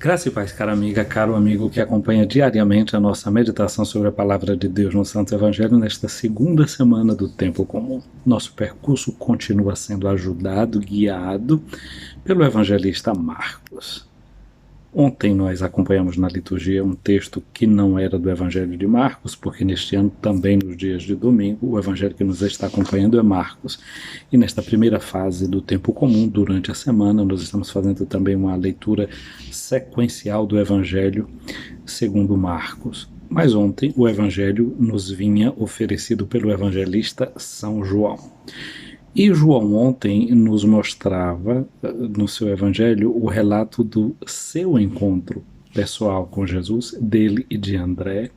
Graça e paz, cara amiga, caro amigo que acompanha diariamente a nossa meditação sobre a Palavra de Deus no Santo Evangelho nesta segunda semana do Tempo Comum. Nosso percurso continua sendo ajudado, guiado pelo evangelista Marcos. Ontem nós acompanhamos na liturgia um texto que não era do Evangelho de Marcos, porque neste ano, também nos dias de domingo, o Evangelho que nos está acompanhando é Marcos. E nesta primeira fase do tempo comum, durante a semana, nós estamos fazendo também uma leitura sequencial do Evangelho segundo Marcos. Mas ontem o Evangelho nos vinha oferecido pelo evangelista São João. E João ontem nos mostrava, no seu evangelho, o relato do seu encontro pessoal com Jesus, dele e de André,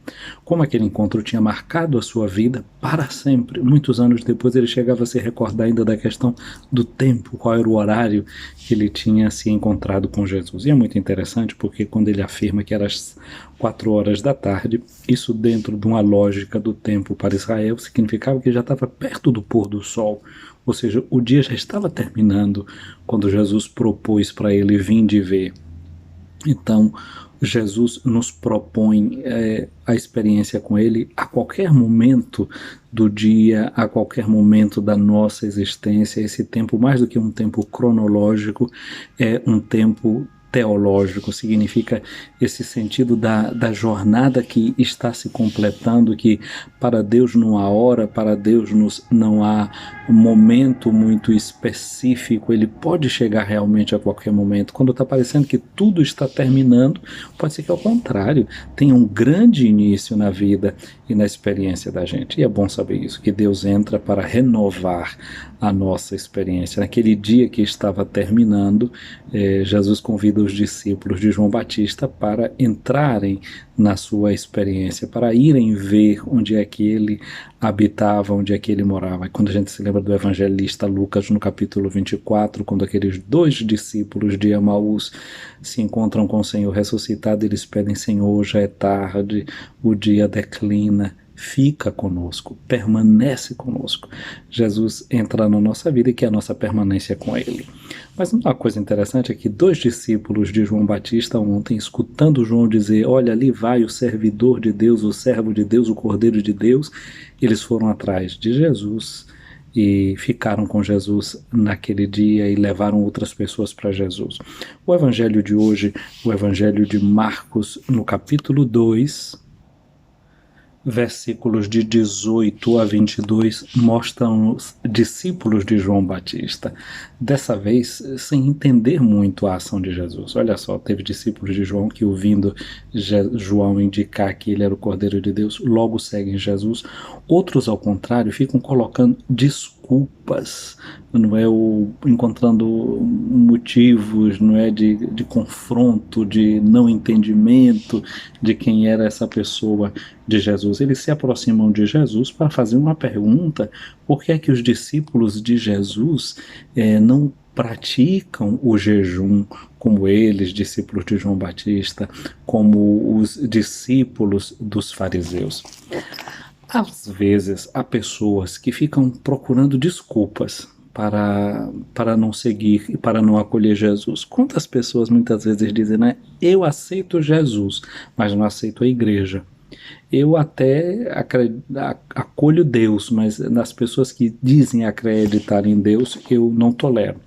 como aquele encontro tinha marcado a sua vida para sempre. Muitos anos depois ele chegava a se recordar ainda da questão do tempo, qual era o horário que ele tinha se encontrado com Jesus. E é muito interessante porque quando ele afirma que era às 4 horas da tarde, isso dentro de uma lógica do tempo para Israel significava que já estava perto do pôr do sol. Ou seja, o dia já estava terminando quando Jesus propôs para ele vir de ver. Então, Jesus nos propõe a experiência com ele a qualquer momento do dia, a qualquer momento da nossa existência. Esse tempo, mais do que um tempo cronológico, é um tempo teológico, significa esse sentido da jornada que está se completando, que para Deus não há hora, para Deus não há momento muito específico, ele pode chegar realmente a qualquer momento. Quando está parecendo que tudo está terminando, pode ser que ao contrário, tenha um grande início na vida e na experiência da gente. E é bom saber isso, que Deus entra para renovar a nossa experiência. Naquele dia que estava terminando, Jesus convida os discípulos de João Batista para entrarem na sua experiência, para irem ver onde é que ele habitava, onde é que ele morava. E quando a gente se lembra do evangelista Lucas no capítulo 24, quando aqueles dois discípulos de Emaús se encontram com o Senhor ressuscitado, eles pedem: Senhor, já é tarde, o dia declina, fica conosco, permanece conosco. Jesus entra na nossa vida e quer a nossa permanência com ele. Mas uma coisa interessante é que dois discípulos de João Batista ontem, escutando João dizer: olha, ali vai o servidor de Deus, o servo de Deus, o cordeiro de Deus, eles foram atrás de Jesus e ficaram com Jesus naquele dia e levaram outras pessoas para Jesus. O evangelho de hoje, o evangelho de Marcos, no capítulo 2, versículos de 18 a 22, mostram os discípulos de João Batista, dessa vez sem entender muito a ação de Jesus. Olha só, teve discípulos de João que, ouvindo João indicar que ele era o Cordeiro de Deus, logo seguem Jesus. Outros, ao contrário, ficam colocando desculpas, não é, encontrando motivos, não é, de confronto, de não entendimento de quem era essa pessoa de Jesus. Eles se aproximam de Jesus para fazer uma pergunta: por que é que os discípulos de Jesus não praticam o jejum como eles, discípulos de João Batista, como os discípulos dos fariseus? Às vezes há pessoas que ficam procurando desculpas para não seguir e para não acolher Jesus. Quantas pessoas muitas vezes dizem, né? Eu aceito Jesus, mas não aceito a igreja. Eu até acolho Deus, mas nas pessoas que dizem acreditar em Deus, eu não tolero.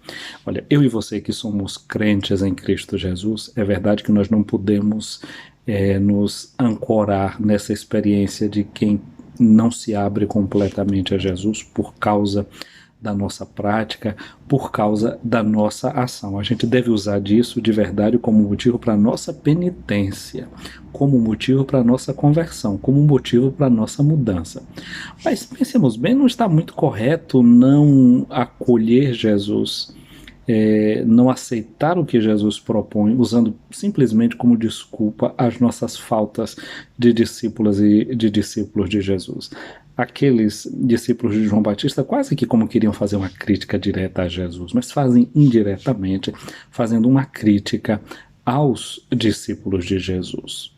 Olha, eu e você que somos crentes em Cristo Jesus, é verdade que nós não podemos nos ancorar nessa experiência de quem não se abre completamente a Jesus por causa da nossa prática, por causa da nossa ação. A gente deve usar disso de verdade como motivo para a nossa penitência, como motivo para a nossa conversão, como motivo para a nossa mudança. Mas pensemos bem, não está muito correto não acolher Jesus, não aceitar o que Jesus propõe, usando simplesmente como desculpa as nossas faltas de discípulas e de discípulos de Jesus. Aqueles discípulos de João Batista quase que como queriam fazer uma crítica direta a Jesus, mas fazem indiretamente, fazendo uma crítica aos discípulos de Jesus.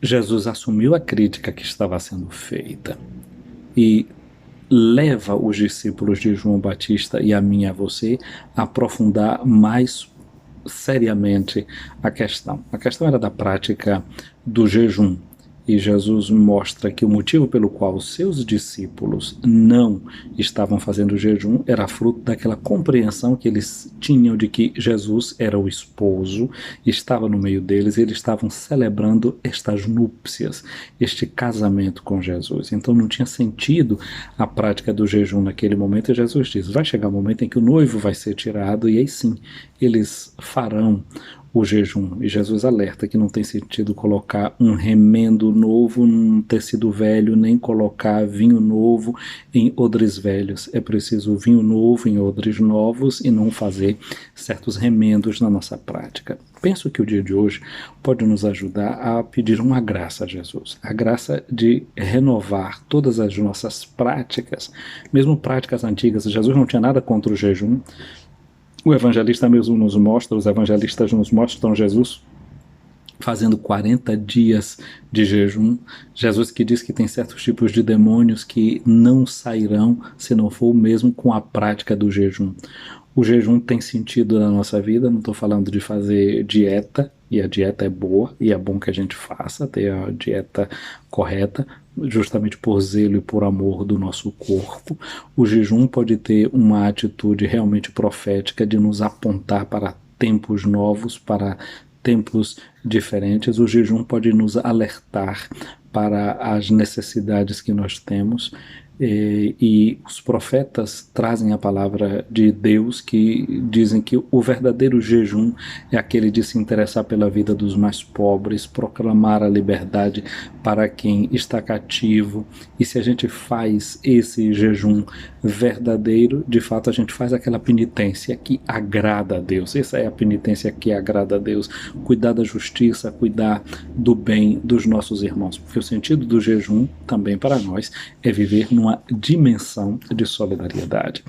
Jesus assumiu a crítica que estava sendo feita e leva os discípulos de João Batista e a mim e a você a aprofundar mais seriamente a questão. A questão era da prática do jejum. E Jesus mostra que o motivo pelo qual os seus discípulos não estavam fazendo jejum era fruto daquela compreensão que eles tinham de que Jesus era o esposo, estava no meio deles, e eles estavam celebrando estas núpcias, este casamento com Jesus. Então não tinha sentido a prática do jejum naquele momento, e Jesus diz, vai chegar o momento em que o noivo vai ser tirado, e aí sim, eles farão o jejum. E Jesus alerta que não tem sentido colocar um remendo novo num tecido velho, nem colocar vinho novo em odres velhos. É preciso vinho novo em odres novos e não fazer certos remendos na nossa prática. Penso que o dia de hoje pode nos ajudar a pedir uma graça a Jesus, a graça de renovar todas as nossas práticas, mesmo práticas antigas. Jesus não tinha nada contra o jejum. O evangelista mesmo nos mostra, os evangelistas nos mostram Jesus fazendo 40 dias de jejum. Jesus que diz que tem certos tipos de demônios que não sairão se não for mesmo com a prática do jejum. O jejum tem sentido na nossa vida, não estou falando de fazer dieta, e a dieta é boa, e é bom que a gente faça, ter a dieta correta, justamente por zelo e por amor do nosso corpo. O jejum pode ter uma atitude realmente profética de nos apontar para tempos novos, para tempos diferentes. O jejum pode nos alertar para as necessidades que nós temos, e os profetas trazem a palavra de Deus que dizem que o verdadeiro jejum é aquele de se interessar pela vida dos mais pobres, proclamar a liberdade para quem está cativo. E se a gente faz esse jejum verdadeiro, de fato a gente faz aquela penitência que agrada a Deus. Essa é a penitência que agrada a Deus, cuidar da justiça, cuidar do bem dos nossos irmãos, porque o sentido do jejum também para nós é viver numa dimensão de solidariedade.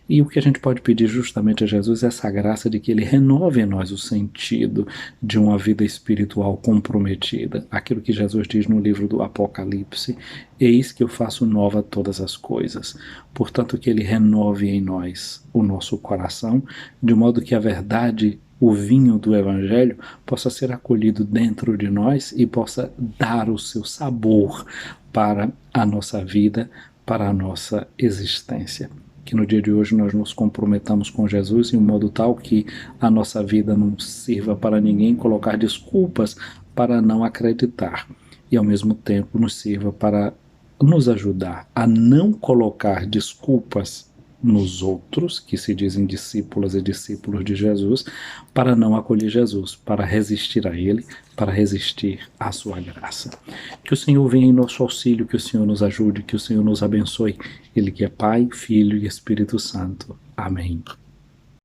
E o que a gente pode pedir justamente a Jesus é essa graça de que ele renove em nós o sentido de uma vida espiritual comprometida. Aquilo que Jesus diz no livro do Apocalipse, eis que eu faço nova todas as coisas. Portanto, que ele renove em nós o nosso coração, de modo que a verdade, o vinho do Evangelho, possa ser acolhido dentro de nós e possa dar o seu sabor para a nossa vida, para a nossa existência. Que no dia de hoje nós nos comprometamos com Jesus em um modo tal que a nossa vida não sirva para ninguém colocar desculpas para não acreditar, e ao mesmo tempo nos sirva para nos ajudar a não colocar desculpas nos outros, que se dizem discípulas e discípulos de Jesus, para não acolher Jesus, para resistir a Ele, para resistir à sua graça. Que o Senhor venha em nosso auxílio, que o Senhor nos ajude, que o Senhor nos abençoe. Ele que é Pai, Filho e Espírito Santo. Amém.